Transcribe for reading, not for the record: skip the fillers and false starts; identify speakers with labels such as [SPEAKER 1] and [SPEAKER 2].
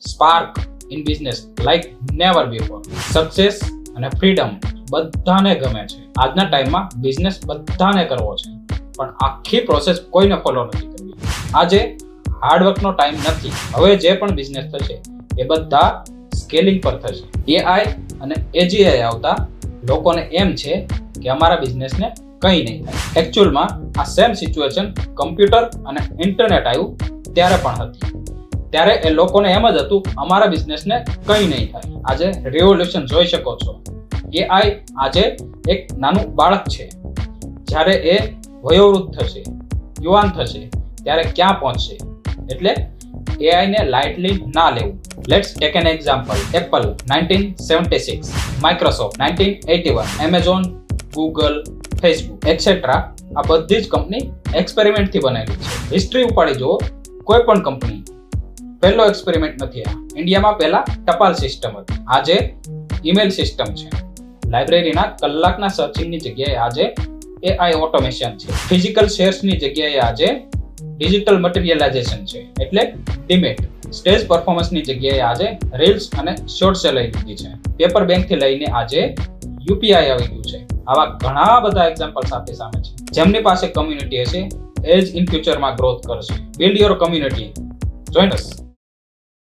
[SPEAKER 1] Spark in business like never before. Success અને freedom બધાને ગમે છે. આજના ટાઈમમાં બિઝનેસ બધાને કરવો છે, પણ આખી પ્રોસેસ કોઈને ફોલો નથી કરવી. આજે હાર્ડવર્કનો ટાઈમ નથી. હવે જે પણ બિઝનેસ થશે એ બધા સ્કેલિંગ પર થશે. એઆઈ અને એજીઆઈ આવતા લોકોને એમ છે કે અમારા બિઝનેસને કંઈ નહીં થાય. એકચ્યુઅલમાં આ સેમ સિચ્યુએશન કમ્પ્યુટર અને ઇન્ટરનેટ આવ્યું ત્યારે પણ હતી. ત્યારે એ લોકોને એમ જ હતું અમારા બિઝનેસને કંઈ નહીં થાય. આજે રિવોલ્યુશન જોઈ શકો છો. એઆઈ આજે એક નાનું બાળક છે. જ્યારે એ વયોવૃદ્ધ થશે, યુવાન થશે, ત્યારે ક્યાં પહોંચશે? એટલે એઆઈને લાઇટલી ના લેવું. Let's take an example. Apple 1976, Microsoft 1981, Amazon, Google, Facebook et cetera આ બધી જ કંપની એક્સપેરિમેન્ટથી બનેલી છે. હિસ્ટ્રી ઉપાડી જુઓ, કોઈ પણ કંપની પહેલો એક્સપેરિમેન્ટ નથી. ઇન્ડિયામાં પહેલા ટપાલ સિસ્ટમ હતી, આજે ઈમેલ સિસ્ટમ છે. લાઇબ્રેરીના કલાકના સર્ચિંગની જગ્યાએ આજે એઆઈ ઓટોમેશન છે. ફિઝિકલ શેર્સની જગ્યાએ આજે ડિજિટલ મટીરિયલાઇઝેશન છે, એટલે ડીમેટ. સ્ટેજ પરફોર્મન્સની જગ્યાએ આજે રીલ્સ અને શોર્ટ્સે લઈ લીધી છે. પેપર બેંકથી લઈને આજે યુપીઆઈ આવી ગયું છે. આવા ઘણા બધા એક્ઝામ્પલ્સ આપણી સામે છે. જેમની પાસે કમ્યુનિટી હશે એ જ ઇન ફ્યુચરમાં ગ્રોથ કરશે. Build your community. Join us.